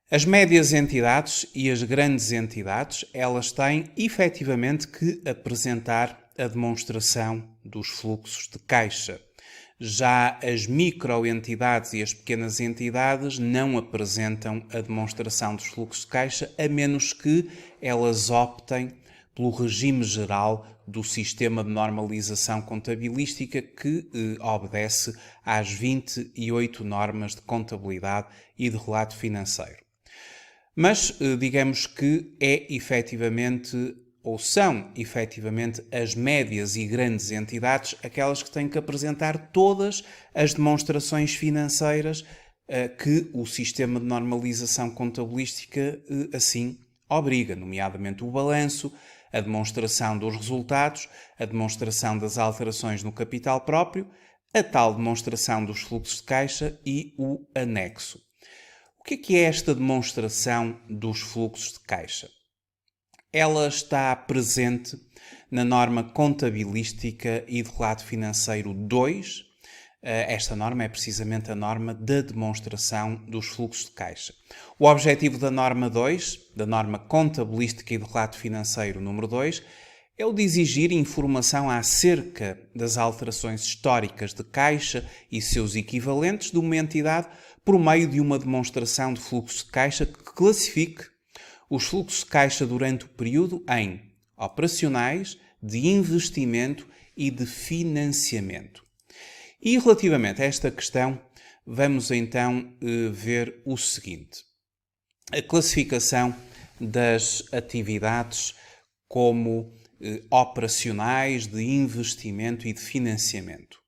As médias entidades e as grandes entidades, elas têm efetivamente que apresentar a demonstração dos fluxos de caixa. Já as microentidades e as pequenas entidades não apresentam a demonstração dos fluxos de caixa, a menos que elas optem pelo regime geral do sistema de normalização contabilística que obedece às 28 normas de contabilidade e de relato financeiro. Mas digamos que é efetivamente, ou são efetivamente, as médias e grandes entidades aquelas que têm que apresentar todas as demonstrações financeiras que o sistema de normalização contabilística assim obriga, nomeadamente o balanço, a demonstração dos resultados, a demonstração das alterações no capital próprio, a tal demonstração dos fluxos de caixa e o anexo. O que é esta demonstração dos fluxos de caixa? Ela está presente na norma contabilística e de relato financeiro 2. Esta norma é precisamente a norma da demonstração dos fluxos de caixa. O objetivo da norma 2, da norma contabilística e de relato financeiro número 2, é o de exigir informação acerca das alterações históricas de caixa e seus equivalentes de uma entidade por meio de uma demonstração de fluxo de caixa que classifique os fluxos de caixa durante o período em operacionais, de investimento e de financiamento. E relativamente a esta questão, vamos então ver o seguinte. A classificação das atividades como operacionais, de investimento e de financiamento.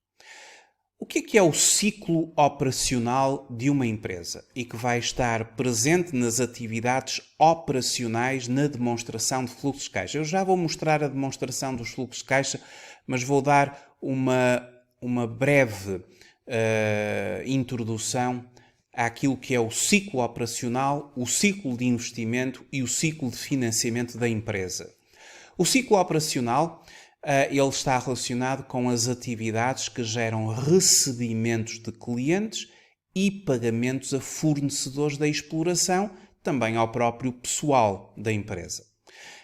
O que é o ciclo operacional de uma empresa e que vai estar presente nas atividades operacionais na demonstração de fluxos de caixa? Eu já vou mostrar a demonstração dos fluxos de caixa, mas vou dar uma breve introdução àquilo que é o ciclo operacional, o ciclo de investimento e o ciclo de financiamento da empresa. O ciclo operacional ele está relacionado com as atividades que geram recebimentos de clientes e pagamentos a fornecedores da exploração, também ao próprio pessoal da empresa.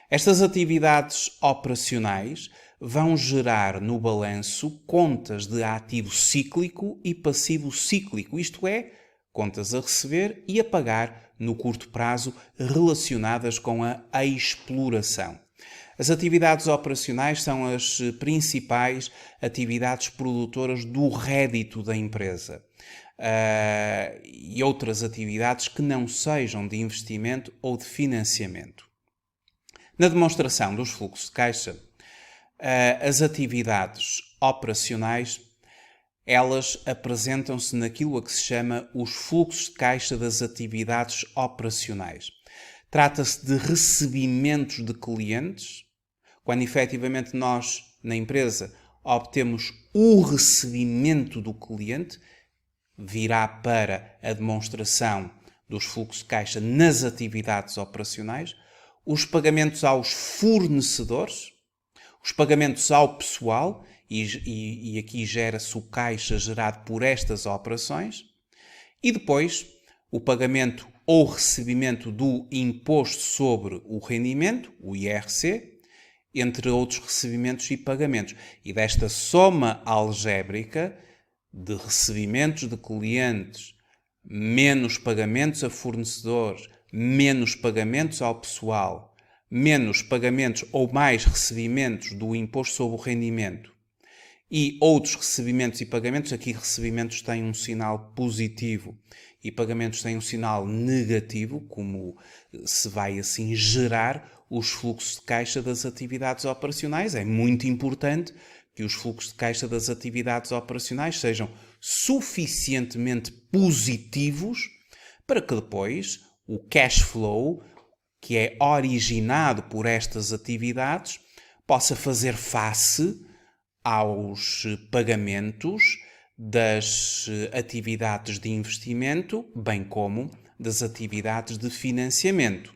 Estas atividades operacionais vão gerar no balanço contas de ativo cíclico e passivo cíclico, isto é, contas a receber e a pagar no curto prazo relacionadas com a exploração. As atividades operacionais são as principais atividades produtoras do rédito da empresa e outras atividades que não sejam de investimento ou de financiamento. Na demonstração dos fluxos de caixa, as atividades operacionais elas apresentam-se naquilo a que se chama os fluxos de caixa das atividades operacionais. Trata-se de recebimentos de clientes, quando efetivamente nós, na empresa, obtemos o recebimento do cliente, virá para a demonstração dos fluxos de caixa nas atividades operacionais, os pagamentos aos fornecedores, os pagamentos ao pessoal, e aqui gera-se o caixa gerado por estas operações, e depois o pagamento ou recebimento do imposto sobre o rendimento, o IRC, entre outros recebimentos e pagamentos. E desta soma algébrica de recebimentos de clientes, menos pagamentos a fornecedores, menos pagamentos ao pessoal, menos pagamentos ou mais recebimentos do imposto sobre o rendimento e outros recebimentos e pagamentos, aqui recebimentos têm um sinal positivo e pagamentos têm um sinal negativo, como se vai assim gerar os fluxos de caixa das atividades operacionais. É muito importante que os fluxos de caixa das atividades operacionais sejam suficientemente positivos para que depois o cash flow, que é originado por estas atividades, possa fazer face aos pagamentos das atividades de investimento, bem como das atividades de financiamento.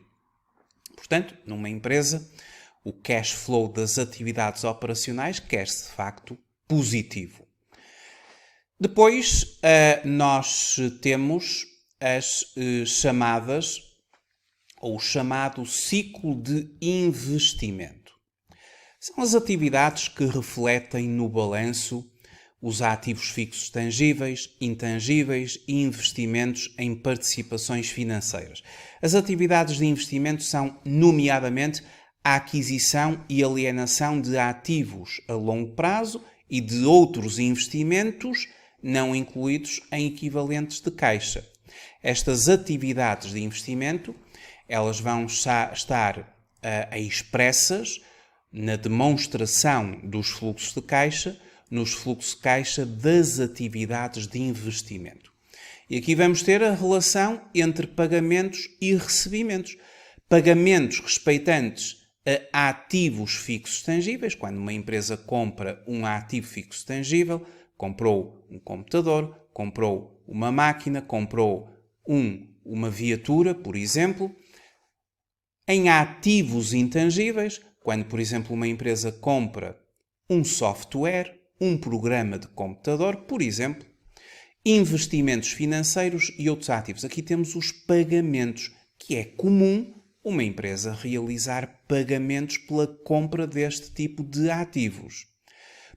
Portanto, numa empresa, o cash flow das atividades operacionais quer-se de facto positivo. Depois, nós temos as chamadas ou o chamado ciclo de investimento. São as atividades que refletem no balanço os ativos fixos tangíveis, intangíveis e investimentos em participações financeiras. As atividades de investimento são, nomeadamente, a aquisição e alienação de ativos a longo prazo e de outros investimentos não incluídos em equivalentes de caixa. Estas atividades de investimento, elas vão estar expressas na demonstração dos fluxos de caixa, nos fluxos de caixa das atividades de investimento. E aqui vamos ter a relação entre pagamentos e recebimentos. Pagamentos respeitantes a ativos fixos tangíveis, quando uma empresa compra um ativo fixo tangível, comprou um computador, comprou uma máquina, comprou uma viatura, por exemplo. Em ativos intangíveis, quando, por exemplo, uma empresa compra um software, um programa de computador, por exemplo, investimentos financeiros e outros ativos. Aqui temos os pagamentos, que é comum uma empresa realizar pagamentos pela compra deste tipo de ativos.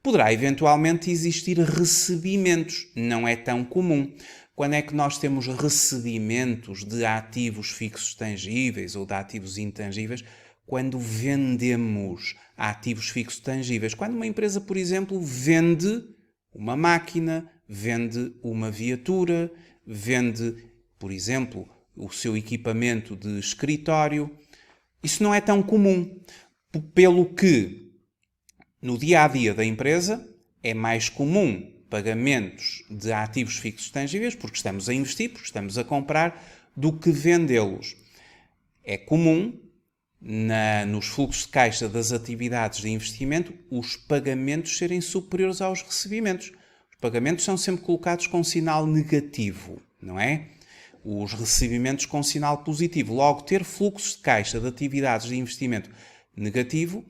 Poderá eventualmente existir recebimentos, não é tão comum. Quando é que nós temos recebimentos de ativos fixos tangíveis ou de ativos intangíveis? Quando vendemos ativos fixos tangíveis. Quando uma empresa, por exemplo, vende uma máquina, vende uma viatura, vende, por exemplo, o seu equipamento de escritório. Isso não é tão comum, pelo que no dia-a-dia da empresa é mais comum pagamentos de ativos fixos tangíveis, porque estamos a investir, porque estamos a comprar, do que vendê-los. É comum nos fluxos de caixa das atividades de investimento os pagamentos serem superiores aos recebimentos. Os pagamentos são sempre colocados com sinal negativo, não é? Os recebimentos com sinal positivo. Logo, ter fluxos de caixa de atividades de investimento negativo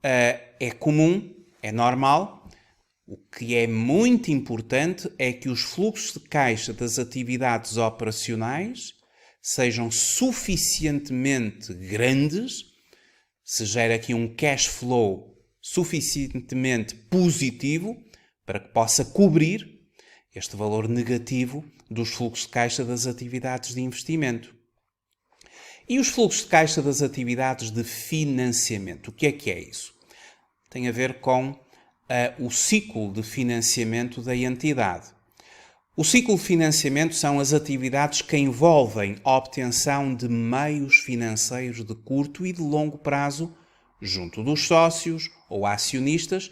é comum, é normal. O que é muito importante é que os fluxos de caixa das atividades operacionais sejam suficientemente grandes, se gera aqui um cash flow suficientemente positivo para que possa cobrir este valor negativo dos fluxos de caixa das atividades de investimento. E os fluxos de caixa das atividades de financiamento, o que é isso? Tem a ver com o ciclo de financiamento da entidade. O ciclo de financiamento são as atividades que envolvem a obtenção de meios financeiros de curto e de longo prazo junto dos sócios ou acionistas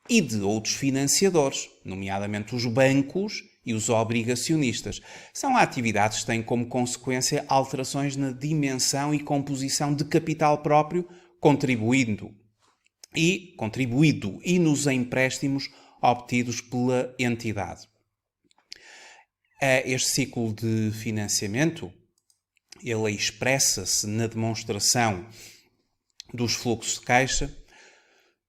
e de outros financiadores, nomeadamente os bancos e os obrigacionistas. São atividades que têm como consequência alterações na dimensão e composição de capital próprio, contribuído e nos empréstimos obtidos pela entidade. Este ciclo de financiamento, ele expressa-se na demonstração dos fluxos de caixa,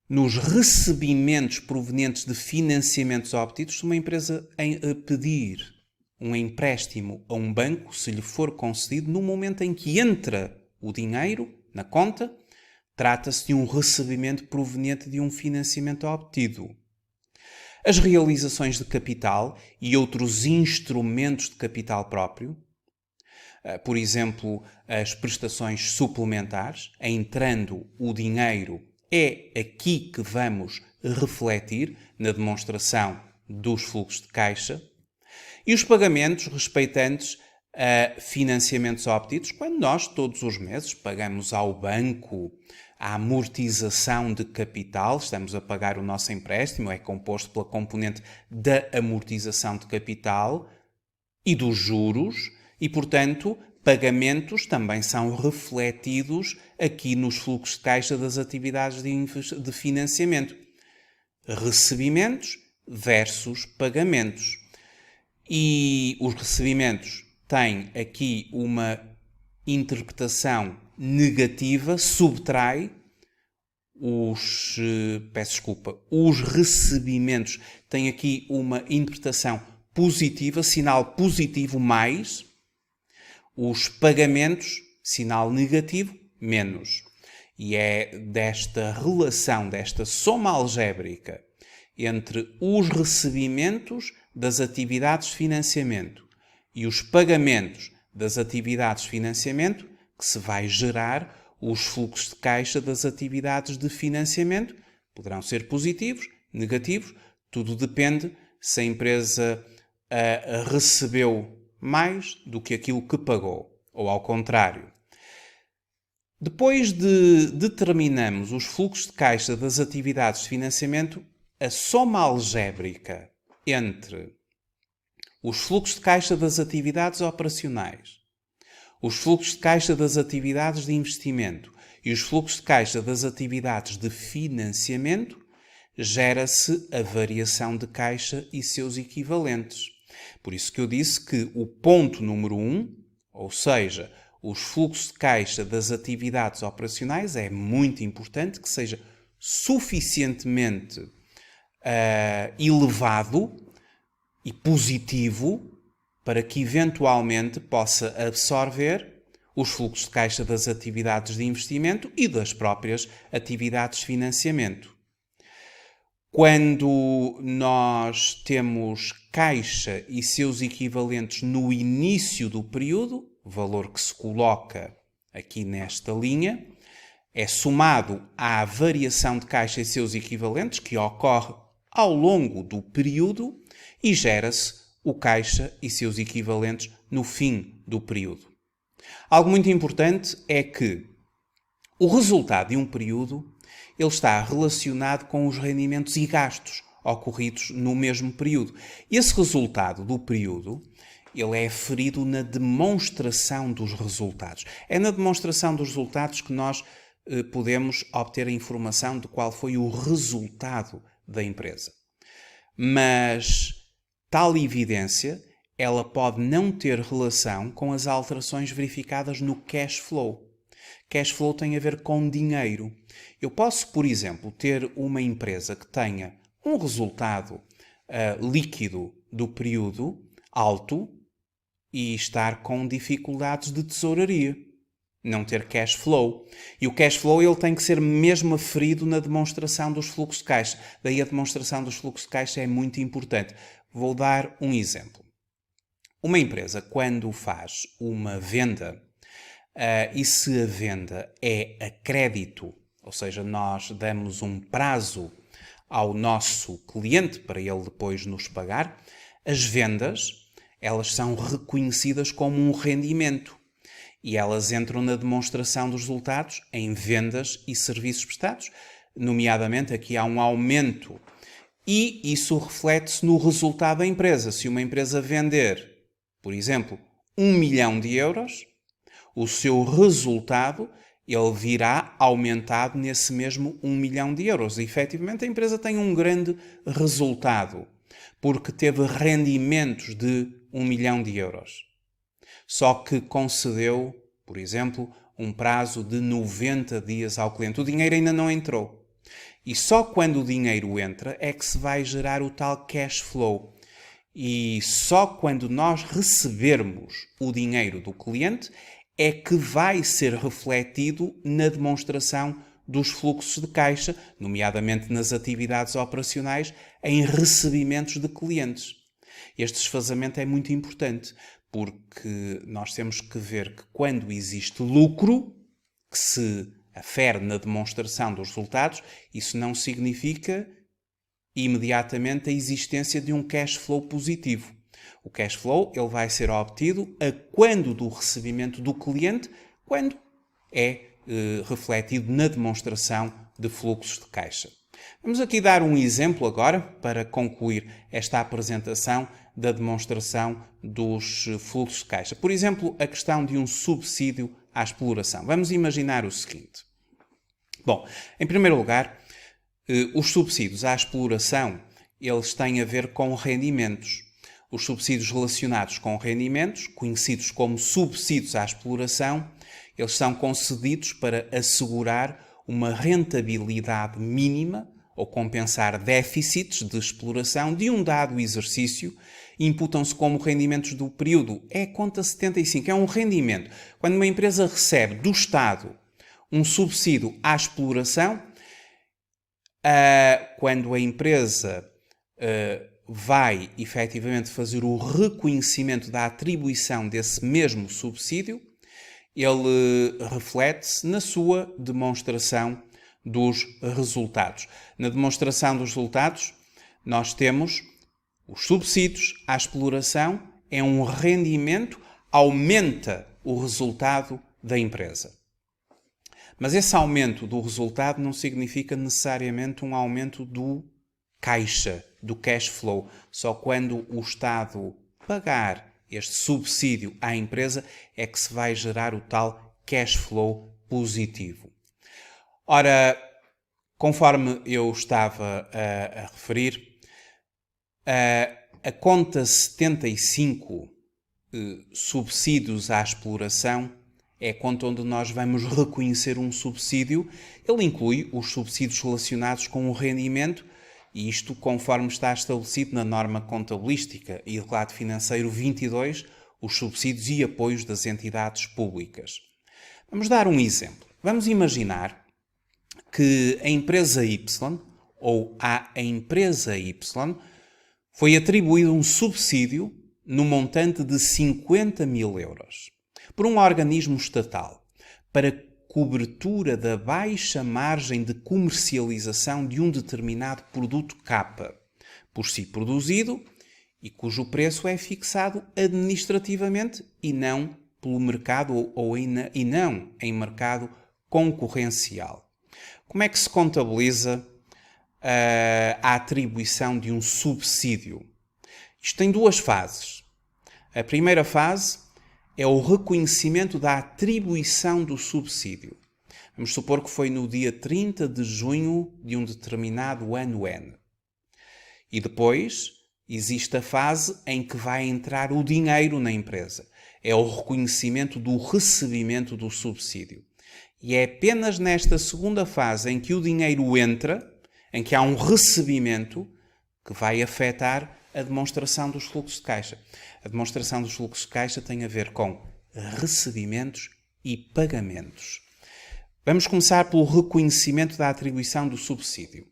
nos recebimentos provenientes de financiamentos obtidos. Se uma empresa pedir um empréstimo a um banco, se lhe for concedido, no momento em que entra o dinheiro na conta, trata-se de um recebimento proveniente de um financiamento obtido. As realizações de capital e outros instrumentos de capital próprio, por exemplo, as prestações suplementares, entrando o dinheiro, é aqui que vamos refletir na demonstração dos fluxos de caixa, e os pagamentos respeitantes a financiamentos obtidos, quando nós todos os meses pagamos ao banco a amortização de capital, estamos a pagar o nosso empréstimo, é composto pela componente da amortização de capital e dos juros, e, portanto, pagamentos também são refletidos aqui nos fluxos de caixa das atividades de financiamento. Recebimentos versus pagamentos. E os recebimentos têm aqui uma interpretação negativa, subtrai os recebimentos têm aqui uma interpretação positiva, sinal positivo mais, os pagamentos, sinal negativo, menos. E é desta relação, desta soma algébrica entre os recebimentos das atividades de financiamento e os pagamentos das atividades de financiamento que se vai gerar os fluxos de caixa das atividades de financiamento. Poderão ser positivos, negativos, tudo depende se a empresa recebeu mais do que aquilo que pagou, ou ao contrário. Depois de determinarmos os fluxos de caixa das atividades de financiamento, a soma algébrica entre os fluxos de caixa das atividades operacionais, os fluxos de caixa das atividades de investimento e os fluxos de caixa das atividades de financiamento, gera-se a variação de caixa e seus equivalentes. Por isso que eu disse que o ponto número 1, ou seja, os fluxos de caixa das atividades operacionais, é muito importante que seja suficientemente elevado e positivo para que eventualmente possa absorver os fluxos de caixa das atividades de investimento e das próprias atividades de financiamento. Quando nós temos caixa e seus equivalentes no início do período, o valor que se coloca aqui nesta linha, é somado à variação de caixa e seus equivalentes que ocorre ao longo do período e gera-se o caixa e seus equivalentes no fim do período. Algo muito importante é que o resultado de um período ele está relacionado com os rendimentos e gastos ocorridos no mesmo período. Esse resultado do período ele é aferido na demonstração dos resultados. É na demonstração dos resultados que nós podemos obter a informação de qual foi o resultado da empresa. Mas tal evidência ela pode não ter relação com as alterações verificadas no cash flow. Cash flow tem a ver com dinheiro. Eu posso, por exemplo, ter uma empresa que tenha um resultado líquido do período alto e estar com dificuldades de tesouraria, não ter cash flow. E o cash flow ele tem que ser mesmo aferido na demonstração dos fluxos de caixa. Daí a demonstração dos fluxos de caixa é muito importante. Vou dar um exemplo. Uma empresa, quando faz uma venda, e se a venda é a crédito, ou seja, nós damos um prazo ao nosso cliente para ele depois nos pagar, as vendas elas são reconhecidas como um rendimento e elas entram na demonstração dos resultados em vendas e serviços prestados. Nomeadamente, aqui há um aumento e isso reflete-se no resultado da empresa. Se uma empresa vender, por exemplo, 1 milhão de euros, o seu resultado ele virá aumentado nesse mesmo 1 milhão de euros. E, efetivamente, a empresa tem um grande resultado, porque teve rendimentos de 1 milhão de euros. Só que concedeu, por exemplo, um prazo de 90 dias ao cliente. O dinheiro ainda não entrou. E só quando o dinheiro entra é que se vai gerar o tal cash flow. E só quando nós recebermos o dinheiro do cliente é que vai ser refletido na demonstração dos fluxos de caixa, nomeadamente nas atividades operacionais, em recebimentos de clientes. Este desfazamento é muito importante, porque nós temos que ver que quando existe lucro, que se afere na demonstração dos resultados, isso não significa imediatamente a existência de um cash flow positivo. O cash flow ele vai ser obtido a quando do recebimento do cliente, quando é refletido na demonstração de fluxos de caixa. Vamos aqui dar um exemplo agora para concluir esta apresentação da demonstração dos fluxos de caixa. Por exemplo, a questão de um subsídio à exploração. Vamos imaginar o seguinte. Bom, em primeiro lugar, os subsídios à exploração eles têm a ver com rendimentos. Os subsídios relacionados com rendimentos, conhecidos como subsídios à exploração, eles são concedidos para assegurar uma rentabilidade mínima ou compensar déficits de exploração de um dado exercício imputam-se como rendimentos do período. É a conta 75, é um rendimento. Quando uma empresa recebe do Estado um subsídio à exploração, quando a empresa vai efetivamente fazer o reconhecimento da atribuição desse mesmo subsídio, ele reflete-se na sua demonstração dos resultados. Na demonstração dos resultados, nós temos os subsídios à exploração, é um rendimento, aumenta o resultado da empresa. Mas esse aumento do resultado não significa necessariamente um aumento do caixa, do cash flow. Só quando o Estado pagar este subsídio à empresa é que se vai gerar o tal cash flow positivo. Ora, conforme eu estava a referir, a conta 75, subsídios à exploração, é a conta onde nós vamos reconhecer um subsídio. Ele inclui os subsídios relacionados com o rendimento, e isto conforme está estabelecido na norma contabilística e relato financeiro 22, os subsídios e apoios das entidades públicas. Vamos dar um exemplo. Vamos imaginar que a empresa Y, ou à empresa Y, foi atribuído um subsídio no montante de 50 mil euros por um organismo estatal para cobertura da baixa margem de comercialização de um determinado produto K, por si produzido e cujo preço é fixado administrativamente e não pelo mercado e não em mercado concorrencial. Como é que se contabiliza a atribuição de um subsídio? Isto tem duas fases. A primeira fase é o reconhecimento da atribuição do subsídio. Vamos supor que foi no dia 30 de junho de um determinado ano N. E depois existe a fase em que vai entrar o dinheiro na empresa. É o reconhecimento do recebimento do subsídio. E é apenas nesta segunda fase em que o dinheiro entra, em que há um recebimento, que vai afetar a demonstração dos fluxos de caixa. A demonstração dos fluxos de caixa tem a ver com recebimentos e pagamentos. Vamos começar pelo reconhecimento da atribuição do subsídio.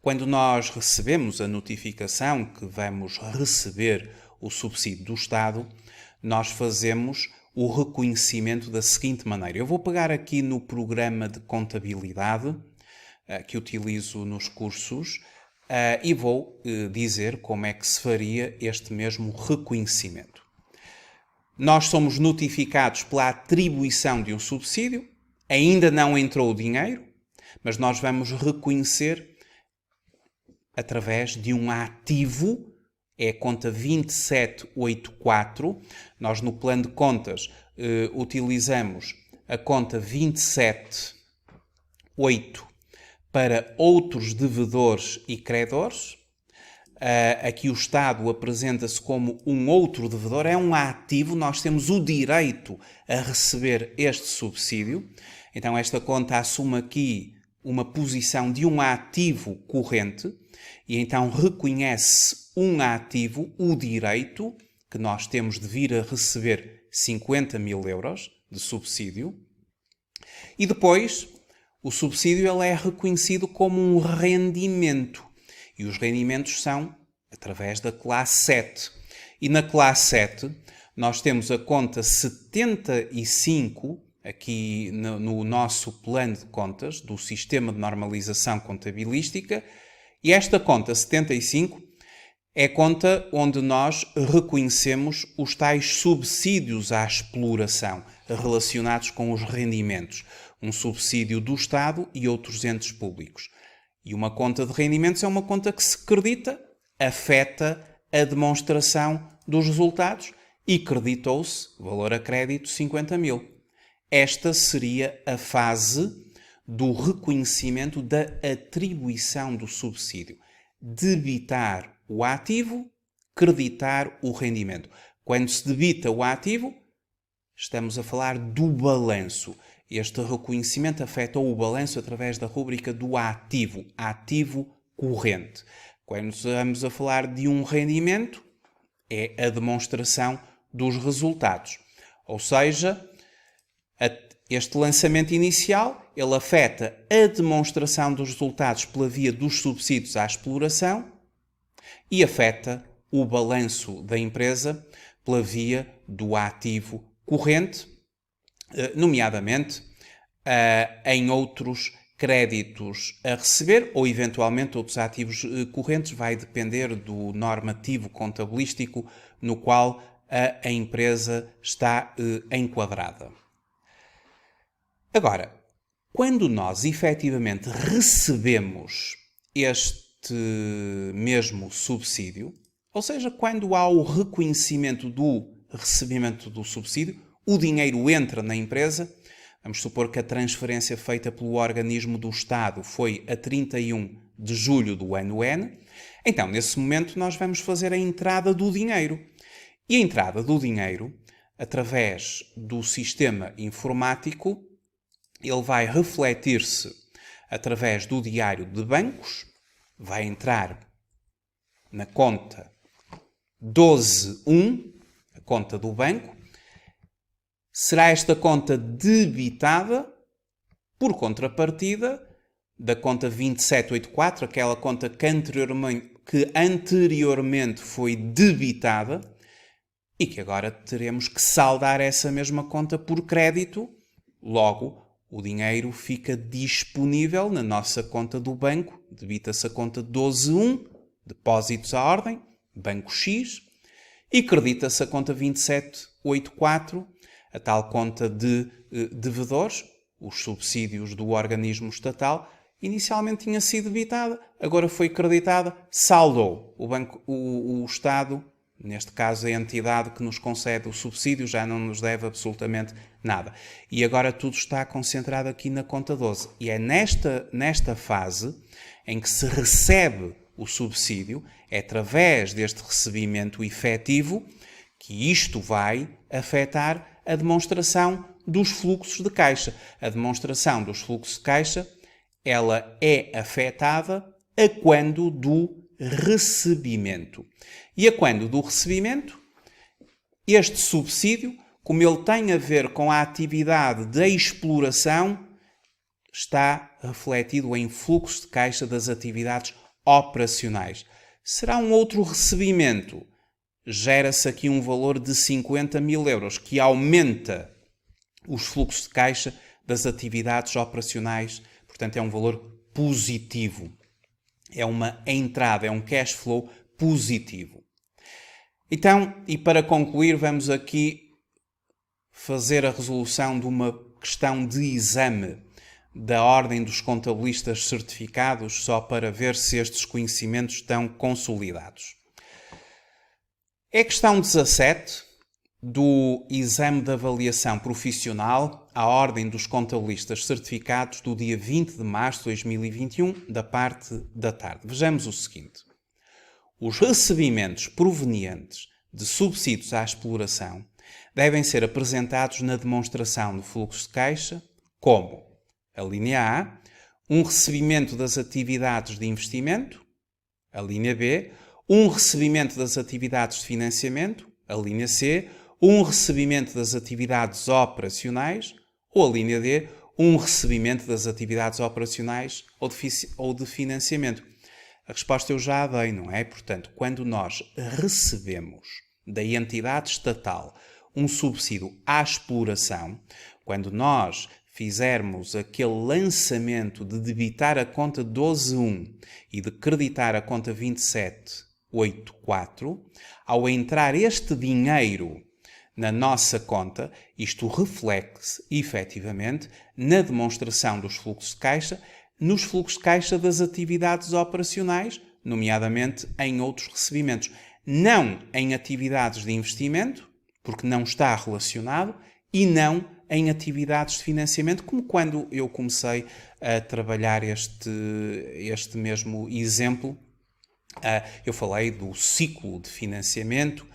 Quando nós recebemos a notificação que vamos receber o subsídio do Estado, nós fazemos o reconhecimento da seguinte maneira. Eu vou pegar aqui no programa de contabilidade que utilizo nos cursos e vou dizer como é que se faria este mesmo reconhecimento. Nós somos notificados pela atribuição de um subsídio, ainda não entrou o dinheiro, mas nós vamos reconhecer através de um ativo, é a conta 2784. Nós no plano de contas utilizamos a conta 278 para outros devedores e credores. Aqui o Estado apresenta-se como um outro devedor, é um ativo, nós temos o direito a receber este subsídio. Então esta conta assume aqui uma posição de um ativo corrente e então reconhece um ativo, o direito, que nós temos de vir a receber 50 mil euros de subsídio. E depois o subsídio ele é reconhecido como um rendimento. E os rendimentos são através da classe 7. E na classe 7 nós temos a conta 75, aqui no nosso plano de contas, do Sistema de Normalização Contabilística. E esta conta 75 é a conta onde nós reconhecemos os tais subsídios à exploração relacionados com os rendimentos. Um subsídio do Estado e outros entes públicos. E uma conta de rendimentos é uma conta que se credita, afeta a demonstração dos resultados e creditou-se, valor a crédito, 50 mil. Esta seria a fase do reconhecimento da atribuição do subsídio. Debitar o ativo, creditar o rendimento. Quando se debita o ativo, estamos a falar do balanço. Este reconhecimento afeta o balanço através da rúbrica do ativo, ativo corrente. Quando estamos a falar de um rendimento, é a demonstração dos resultados. Ou seja, este lançamento inicial, ele afeta a demonstração dos resultados pela via dos subsídios à exploração e afeta o balanço da empresa pela via do ativo corrente, nomeadamente em outros créditos a receber ou eventualmente outros ativos correntes, vai depender do normativo contabilístico no qual a empresa está enquadrada. Agora, quando nós efetivamente recebemos este mesmo subsídio, ou seja, quando há o reconhecimento do recebimento do subsídio, o dinheiro entra na empresa. Vamos supor que a transferência feita pelo organismo do Estado foi a 31 de julho do ano N. Então, nesse momento, nós vamos fazer a entrada do dinheiro. E a entrada do dinheiro, através do sistema informático, ele vai refletir-se através do diário de bancos, vai entrar na conta 12.1, a conta do banco. Será esta conta debitada por contrapartida da conta 2784, aquela conta que anteriormente foi debitada e que agora teremos que saldar essa mesma conta por crédito. Logo, o dinheiro fica disponível na nossa conta do banco, debita-se a conta 12.1, depósitos à ordem, banco X, e credita-se a conta 2784, a tal conta de devedores, os subsídios do organismo estatal. Inicialmente tinha sido debitada, agora foi creditada, saldou. O Estado, neste caso a entidade que nos concede o subsídio, já não nos deve absolutamente nada. E agora tudo está concentrado aqui na conta 12. E é nesta fase em que se recebe o subsídio, é através deste recebimento efetivo, que isto vai afetar a demonstração dos fluxos de caixa. A demonstração dos fluxos de caixa, ela é afetada a quando do recebimento. E a quando do recebimento, este subsídio, como ele tem a ver com a atividade da exploração, está refletido em fluxo de caixa das atividades operacionais. Será um outro recebimento. Gera-se aqui um valor de 50.000 euros, que aumenta os fluxos de caixa das atividades operacionais. Portanto, é um valor positivo. É uma entrada, é um cash flow positivo. Então, e para concluir, vamos aqui fazer a resolução de uma questão de exame da Ordem dos Contabilistas Certificados, só para ver se estes conhecimentos estão consolidados. É a questão 17 do exame de avaliação profissional à Ordem dos Contabilistas Certificados do dia 20 de março de 2021, da parte da tarde. Vejamos o seguinte. Os recebimentos provenientes de subsídios à exploração devem ser apresentados na demonstração do fluxo de caixa como a linha A, um recebimento das atividades de investimento, a linha B, um recebimento das atividades de financiamento, a linha C, um recebimento das atividades operacionais, ou a linha D, um recebimento das atividades operacionais ou de financiamento. A resposta eu já a dei, não é? Portanto, quando nós recebemos da entidade estatal um subsídio à exploração, quando nós fizermos aquele lançamento de debitar a conta 12.1 e de creditar a conta 2784, ao entrar este dinheiro na nossa conta, isto reflete-se efetivamente na demonstração dos fluxos de caixa, nos fluxos de caixa das atividades operacionais, nomeadamente em outros recebimentos. Não em atividades de investimento, porque não está relacionado, e não em atividades de financiamento, como quando eu comecei a trabalhar este mesmo exemplo. Eu falei do ciclo de financiamento,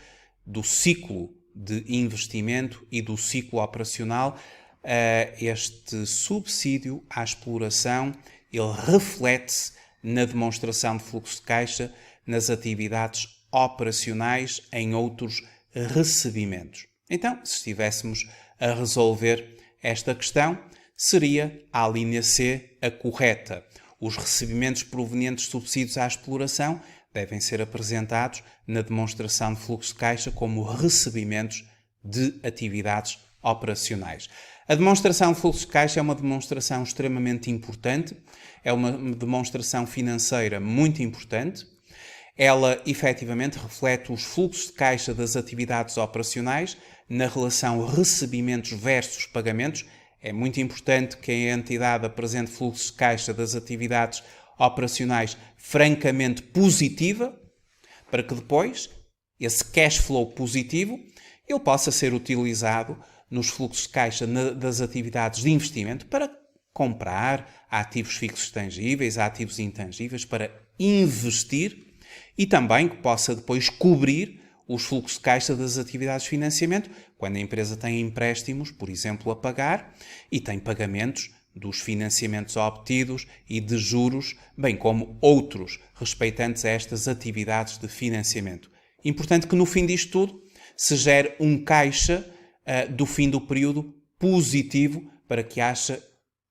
do ciclo de investimento e do ciclo operacional. Este subsídio à exploração, ele reflete-se na demonstração de fluxo de caixa nas atividades operacionais em outros recebimentos. Então, se estivéssemos a resolver esta questão, seria a linha C a correta. Os recebimentos provenientes de subsídios à exploração devem ser apresentados na demonstração de fluxo de caixa como recebimentos de atividades operacionais. A demonstração de fluxo de caixa é uma demonstração extremamente importante, é uma demonstração financeira muito importante. Ela efetivamente reflete os fluxos de caixa das atividades operacionais na relação recebimentos versus pagamentos. É muito importante que a entidade apresente fluxo de caixa das atividades operacionais francamente positiva, para que depois esse cash flow positivo ele possa ser utilizado nos fluxos de caixa das atividades de investimento para comprar ativos fixos tangíveis, ativos intangíveis, para investir e também que possa depois cobrir os fluxos de caixa das atividades de financiamento, quando a empresa tem empréstimos, por exemplo, a pagar e tem pagamentos dos financiamentos obtidos e de juros, bem como outros respeitantes a estas atividades de financiamento. Importante que no fim disto tudo se gere um caixa do fim do período positivo para que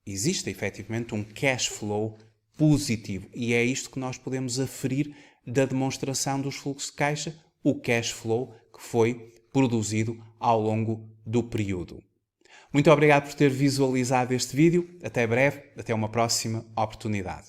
exista efetivamente um cash flow positivo. E é isto que nós podemos aferir da demonstração dos fluxos de caixa, o cash flow que foi produzido ao longo do período. Muito obrigado por ter visualizado este vídeo. Até breve, até uma próxima oportunidade.